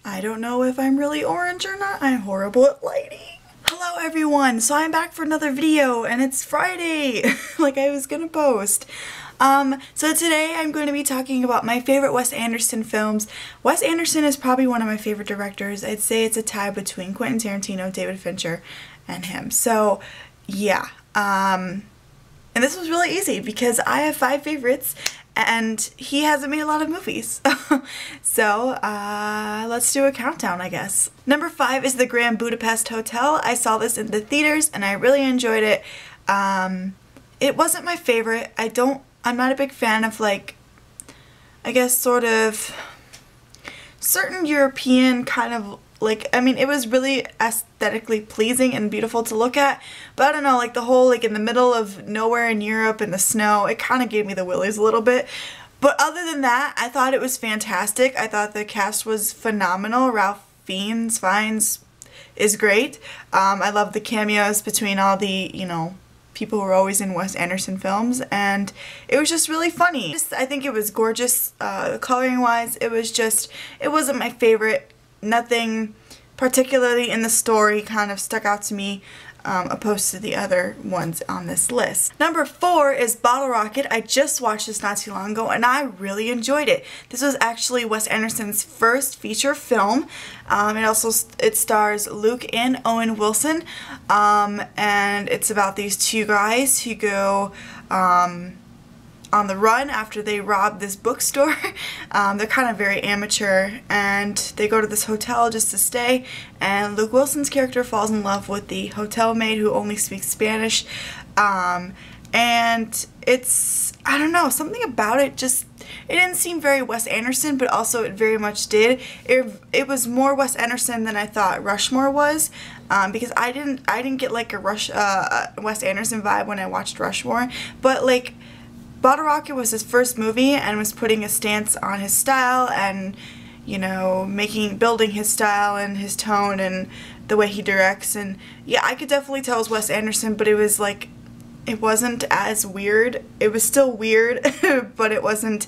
I don't know if I'm really orange or not. I'm horrible at lighting. Hello everyone, so I'm back for another video and it's Friday, like I was gonna post. So today I'm going to be talking about my favorite Wes Anderson films. Wes Anderson is probably one of my favorite directors. I'd say it's a tie between Quentin Tarantino, David Fincher, and him. So yeah, and this was really easy because I have 5 favorites and he hasn't made a lot of movies. So let's do a countdown, I guess. Number 5 is The Grand Budapest Hotel. I saw this in the theaters and I really enjoyed it. It wasn't my favorite. I'm not a big fan of, like, I guess sort of certain European kind of, like, I mean, it was really aesthetically pleasing and beautiful to look at, but I don't know, like the whole, like, in the middle of nowhere in Europe in the snow, it kind of gave me the willies a little bit. But other than that, I thought it was fantastic. I thought the cast was phenomenal. Ralph Fiennes is great. I love the cameos between all the, you know, people who are always in Wes Anderson films, and it was just really funny. I think it was gorgeous, coloring wise. It wasn't my favorite. Nothing particularly in the story kind of stuck out to me, opposed to the other ones on this list. Number 4 is Bottle Rocket. I just watched this not too long ago and I really enjoyed it. This was actually Wes Anderson's first feature film. It stars Luke and Owen Wilson, and it's about these 2 guys who go on the run after they rob this bookstore. They're kind of very amateur and they go to this hotel just to stay, and Luke Wilson's character falls in love with the hotel maid who only speaks Spanish, and it's, I don't know, something about it just, it didn't seem very Wes Anderson, but also it very much did. It was more Wes Anderson than I thought Rushmore was, because I didn't get like a Wes Anderson vibe when I watched Rushmore, but like Bottle Rocket was his first movie and was putting a stance on his style and, you know, building his style and his tone and the way he directs, and yeah, I could definitely tell it was Wes Anderson, but it was like, it wasn't as weird. It was still weird, but it wasn't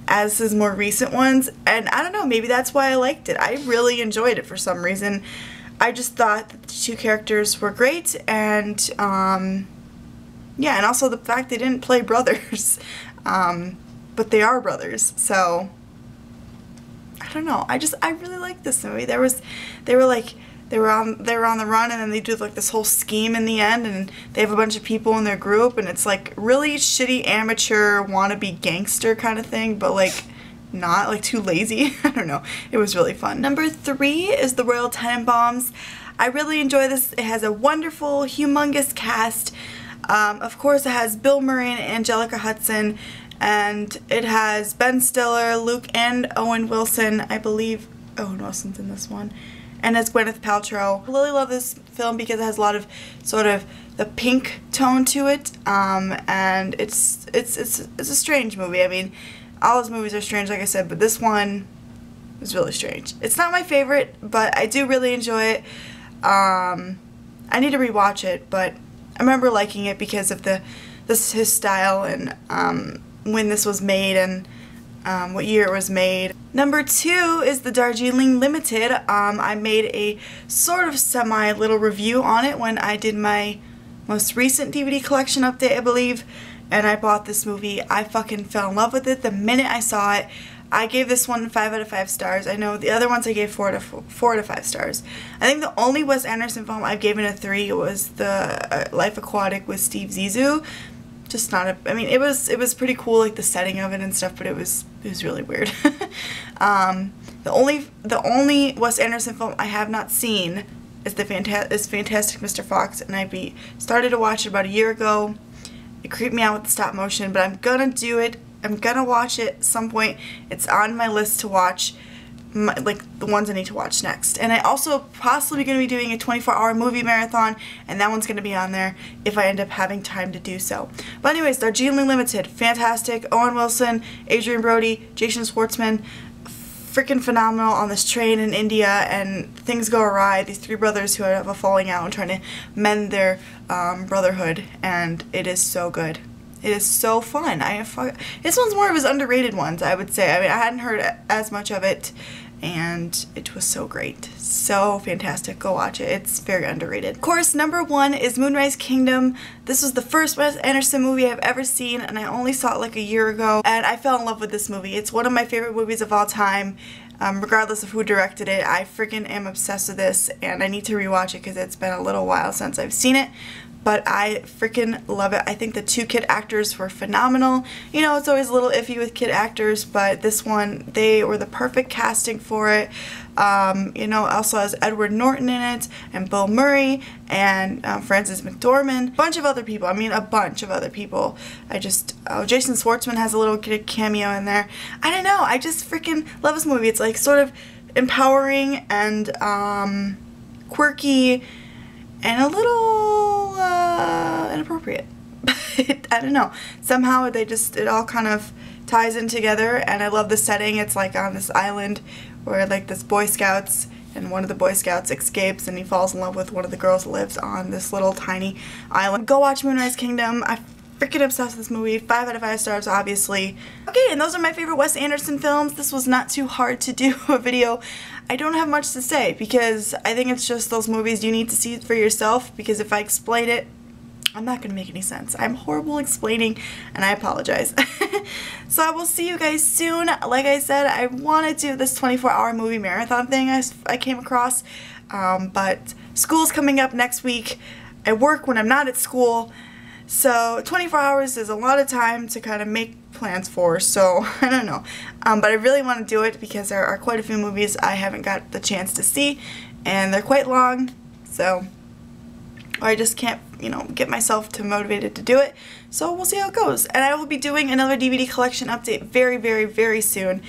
as his more recent ones, and I don't know, maybe that's why I liked it. I really enjoyed it for some reason. I just thought that the 2 characters were great, and yeah, and also the fact they didn't play brothers, but they are brothers, so I don't know. I really liked this movie. They were on the run, and then they do like this whole scheme in the end, and they have a bunch of people in their group, and it's like really shitty amateur wannabe gangster kind of thing, but like not like too lazy. I don't know. It was really fun. Number 3 is The Royal Tenenbaums. I really enjoy this. It has a wonderful, humongous cast. Of course, it has Bill Murray and Angelica Hudson, and it has Ben Stiller, Luke and Owen Wilson. I believe Owen Wilson's in this one, and it's Gwyneth Paltrow. I really love this film because it has a lot of sort of the pink tone to it, and it's a strange movie. I mean, all his movies are strange, like I said, but this one is really strange. It's not my favorite, but I do really enjoy it. I need to rewatch it, but I remember liking it because of his style and when this was made and what year it was made. Number 2 is the Darjeeling Limited. I made a sort of semi little review on it when I did my most recent DVD collection update, I believe, and I bought this movie. I fucking fell in love with it the minute I saw it. I gave this one 5 out of 5 stars. I know the other ones I gave 4 out of 5 stars. I think the only Wes Anderson film I've given a 3 was the Life Aquatic with Steve Zissou. Just not a, I mean, it was pretty cool, like the setting of it and stuff, but it was really weird. The only Wes Anderson film I have not seen is Fantastic Mr. Fox, and I started to watch it about a year ago. It creeped me out with the stop motion, but I'm gonna do it. I'm gonna watch it at some point. It's on my list to watch, like the ones I need to watch next. And I also possibly going to be doing a 24-hour movie marathon, and that one's going to be on there if I end up having time to do so. But anyways, Darjeeling Limited, fantastic. Owen Wilson, Adrian Brody, Jason Schwartzman, freaking phenomenal on this train in India, and things go awry. These 3 brothers who have a falling out and trying to mend their brotherhood, and it is so good. It is so fun. This one's more of his underrated ones, I would say. I mean, I hadn't heard as much of it and it was so great. So fantastic. Go watch it. It's very underrated. Of course, number 1 is Moonrise Kingdom. This was the first Wes Anderson movie I've ever seen, and I only saw it like a year ago, and I fell in love with this movie. It's one of my favorite movies of all time. Regardless of who directed it, I freaking am obsessed with this, and I need to rewatch it because it's been a little while since I've seen it. But I freaking love it. I think the 2 kid actors were phenomenal. You know, it's always a little iffy with kid actors, but this one, they were the perfect casting for it. You know, also has Edward Norton in it, and Bill Murray, and Frances McDormand. A bunch of other people. I mean, a bunch of other people. Jason Schwartzman has a little cameo in there. I don't know. I just freaking love this movie. It's like sort of empowering and quirky and a little inappropriate. I don't know. Somehow it all kind of ties in together, and I love the setting. It's like on this island where like this Boy Scouts, and one of the Boy Scouts escapes and he falls in love with one of the girls that lives on this little tiny island. Go watch Moonrise Kingdom. I'm freaking obsessed with this movie. 5 out of 5 stars, obviously. Okay, and those are my favorite Wes Anderson films. This was not too hard to do a video. I don't have much to say because I think it's just those movies you need to see for yourself, because if I explain it, I'm not going to make any sense. I'm horrible explaining, and I apologize. So I will see you guys soon. Like I said, I want to do this 24-hour movie marathon thing I came across, but school's coming up next week. I work when I'm not at school, so 24 hours is a lot of time to kind of make plans for, so I don't know. But I really want to do it because there are quite a few movies I haven't got the chance to see, and they're quite long, so I just can't, you know, get myself too motivated to do it. So we'll see how it goes. And I will be doing another DVD collection update very, very, very soon.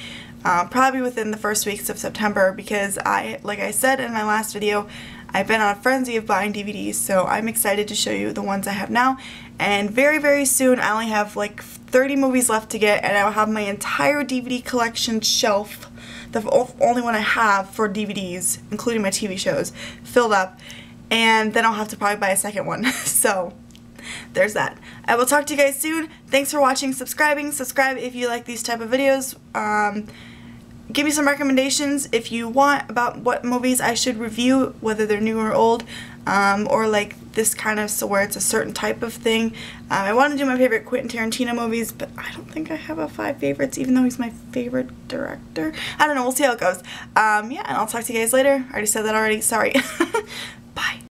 Probably within the first weeks of September, because like I said in my last video, I've been on a frenzy of buying DVDs, so I'm excited to show you the ones I have now. And very, very soon, I only have like 30 movies left to get, and I will have my entire DVD collection shelf, the only one I have for DVDs, including my TV shows, filled up. And then I'll have to probably buy a second one. So there's that. I will talk to you guys soon. Thanks for watching, subscribing. Subscribe if you like these type of videos. Give me some recommendations if you want about what movies I should review, whether they're new or old, or like this kind of, so where it's a certain type of thing. I want to do my favorite Quentin Tarantino movies, but I don't think I have a 5 favorites, even though he's my favorite director. I don't know. We'll see how it goes. Yeah, and I'll talk to you guys later. I already said that already. Sorry. Bye.